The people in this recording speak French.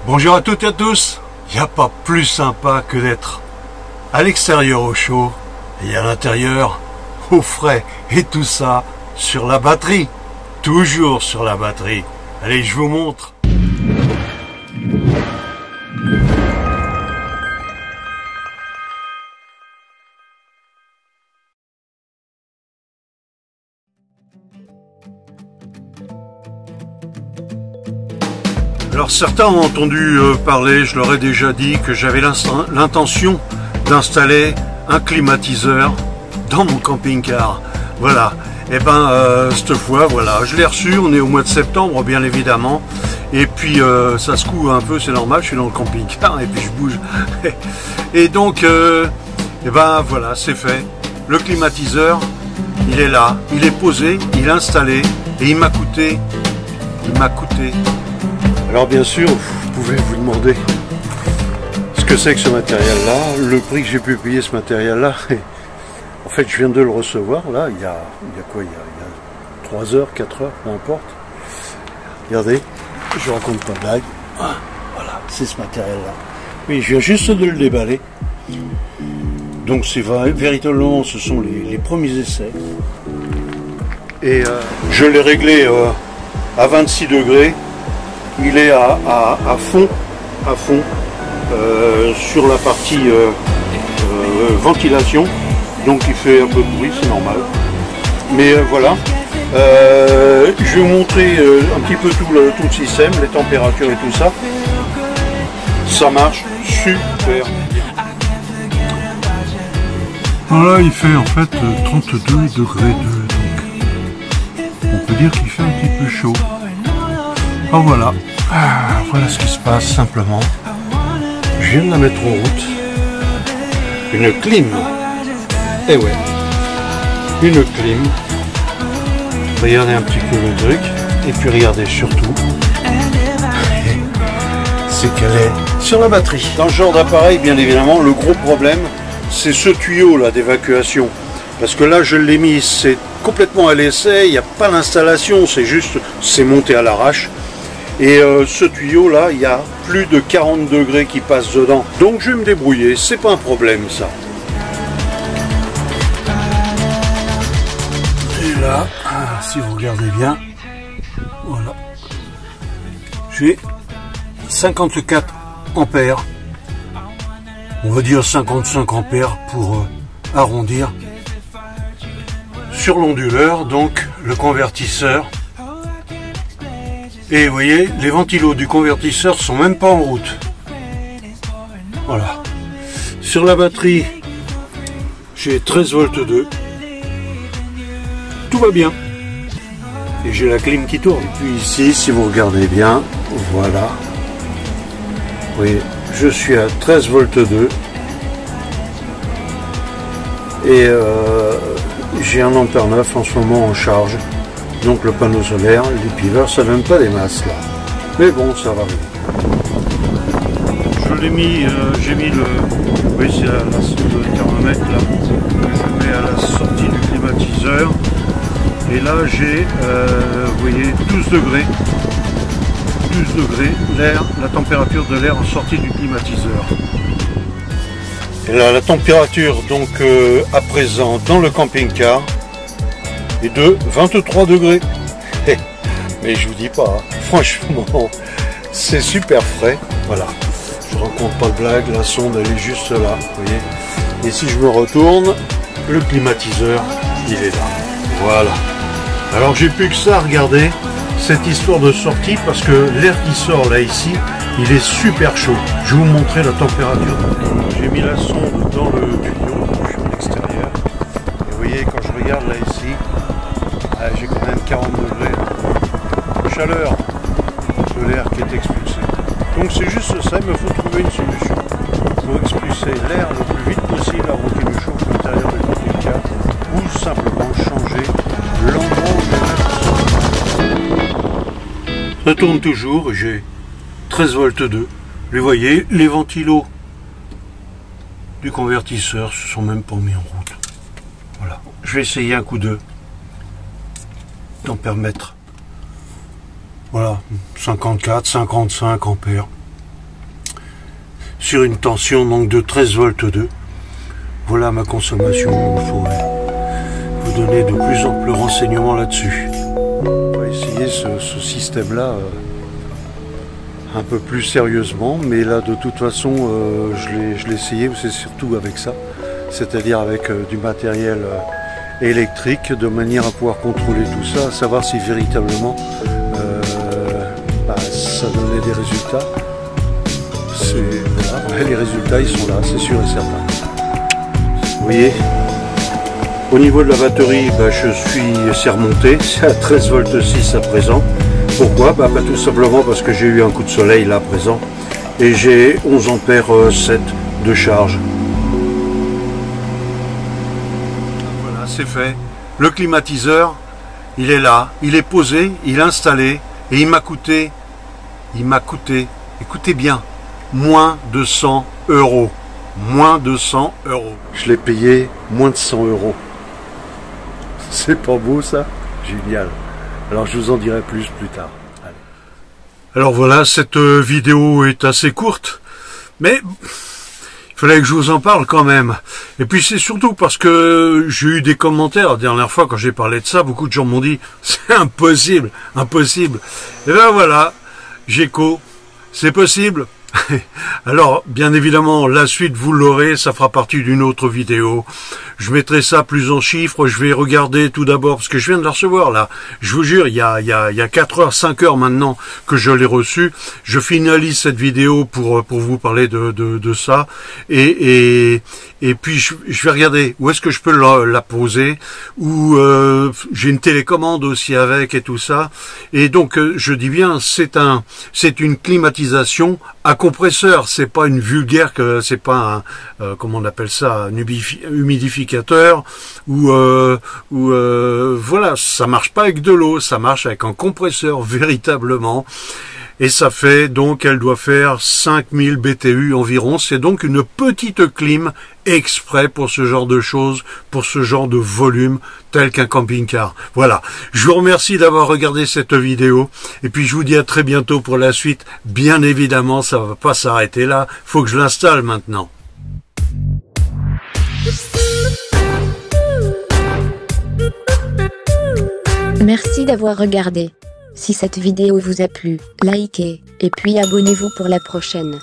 Bonjour à toutes et à tous. Il n'y a pas plus sympa que d'être à l'extérieur au chaud et à l'intérieur au frais. Et tout ça sur la batterie. Toujours sur la batterie. Allez, je vous montre. Alors certains ont entendu parler, je leur ai déjà dit que j'avais l'intention d'installer un climatiseur dans mon camping-car. Voilà, et cette fois, voilà, je l'ai reçu, on est au mois de septembre bien évidemment, et puis ça secoue un peu, c'est normal, je suis dans le camping-car et puis je bouge. Et donc, voilà, c'est fait. Le climatiseur, il est là, il est posé, il est installé, et il m'a coûté. Alors bien sûr, vous pouvez vous demander ce que c'est que ce matériel-là, le prix que j'ai pu payer ce matériel-là. En fait, je viens de le recevoir, là, il y a 3 heures, 4 heures, peu importe. Regardez, je raconte pas de blague. Voilà, c'est ce matériel-là. Oui, je viens juste de le déballer. Donc c'est véritablement, ce sont les premiers essais. Et je l'ai réglé à 26 degrés. Il est à fond sur la partie ventilation, donc il fait un peu de bruit, c'est normal. Mais voilà, je vais vous montrer un petit peu tout le système, les températures et tout ça. Ça marche super bien. Voilà, il fait en fait 32 degrés 2, donc on peut dire qu'il fait un petit peu chaud. Oh voilà, voilà ce qui se passe simplement. Je viens de la mettre en route. Une clim. Eh ouais, une clim. Regardez un petit peu le truc. Et puis regardez surtout, c'est qu'elle est sur la batterie. Dans ce genre d'appareil, bien évidemment, le gros problème, c'est ce tuyau là d'évacuation. Parce que là, je l'ai mis, c'est complètement à l'essai, il n'y a pas l'installation, c'est monté à l'arrache. Et ce tuyau là, il y a plus de 40 degrés qui passent dedans. Donc je vais me débrouiller, c'est pas un problème ça. Et là, si vous regardez bien, voilà. J'ai 54 ampères. On va dire 55 ampères pour arrondir. Sur l'onduleur, donc le convertisseur. Et vous voyez, les ventilos du convertisseur sont même pas en route. Voilà. Sur la batterie, j'ai 13 volts 2. Tout va bien. Et j'ai la clim qui tourne. Et puis ici, si vous regardez bien, voilà. Vous voyez, je suis à 13 volts 2. Et j'ai un ampère 9 en ce moment en charge. Donc le panneau solaire, les piveurs, ça donne pas des masses là. Mais bon, ça va bien. Je l'ai mis, j'ai mis le... Oui, c'est le thermomètre là. Je mets à la sortie du climatiseur. Et là, j'ai, vous voyez, 12 degrés. 12 degrés, l'air, la température de l'air en sortie du climatiseur. Et là, la température, donc, à présent, dans le camping-car, et de 23 degrés. Mais je vous dis pas, franchement, c'est super frais. Voilà, je raconte pas de blague, la sonde elle est juste là, vous voyez. Et si je me retourne, le climatiseur, il est là. Voilà. Alors j'ai plus que ça à regarder, cette histoire de sortie, parce que l'air qui sort là ici, il est super chaud. Je vais vous montrer la température. J'ai mis la sonde dans le tuyau, je suis à l'extérieur. Et vous voyez, quand je regarde là ici, j'ai quand même 40 degrés de chaleur de l'air qui est expulsé. Donc c'est juste ça, il me faut trouver une solution pour expulser l'air le plus vite possible avant qu'il me chauffe l'intérieur du camping-car, ou simplement changer l'endroit où je vais mettre. Ça tourne toujours, j'ai 13 volts 2. Vous voyez, les ventilos du convertisseur se sont même pas mis en route. Voilà, je vais essayer un coup d'œil. D'ampère-mètre. Voilà, 54, 55 ampères. sur une tension donc de 13 volts 2. Voilà ma consommation. Il faut vous donner de plus amples renseignements là-dessus. On va essayer ce système-là un peu plus sérieusement, mais là de toute façon je l'ai essayé, c'est surtout avec ça, c'est-à-dire avec du matériel électrique, de manière à pouvoir contrôler tout ça, à savoir si véritablement ça donnait des résultats. Voilà, les résultats ils sont là, c'est sûr et certain. Vous voyez, au niveau de la batterie, c'est remonté, c'est à 13 volts 6 à présent. Pourquoi? Tout simplement parce que j'ai eu un coup de soleil là à présent et j'ai 11 ampères 7 de charge. Voilà, c'est fait. Le climatiseur, il est là, il est posé, il est installé et il m'a coûté, écoutez bien, moins de 100 euros. Moins de 100 euros. Je l'ai payé moins de 100 euros. C'est pas beau ça? Génial. Alors je vous en dirai plus tard. Allez. Alors voilà, cette vidéo est assez courte, mais il fallait que je vous en parle quand même. Et puis c'est surtout parce que j'ai eu des commentaires la dernière fois quand j'ai parlé de ça, beaucoup de gens m'ont dit c'est impossible, impossible. Et ben voilà, Geco, c'est possible. Alors, bien évidemment, la suite, vous l'aurez, ça fera partie d'une autre vidéo. Je mettrai ça plus en chiffres, je vais regarder tout d'abord, parce que je viens de la recevoir, là. Je vous jure, il y a 4 heures, 5 heures maintenant que je l'ai reçu. Je finalise cette vidéo pour vous parler de ça. Et puis, je vais regarder où est-ce que je peux la poser, où j'ai une télécommande aussi avec et tout ça. Et donc, je dis bien, c'est une climatisation à compresseur, c'est pas une vulgaire, c'est pas un, comment on appelle ça, un humidificateur, ou voilà, ça marche pas avec de l'eau, ça marche avec un compresseur véritablement. Et ça fait donc, elle doit faire 5000 BTU environ. C'est donc une petite clim exprès pour ce genre de choses, pour ce genre de volume tel qu'un camping-car. Voilà. Je vous remercie d'avoir regardé cette vidéo. Et puis je vous dis à très bientôt pour la suite. Bien évidemment, ça va pas s'arrêter là. Faut que je l'installe maintenant. Merci d'avoir regardé. Si cette vidéo vous a plu, likez, et puis abonnez-vous pour la prochaine.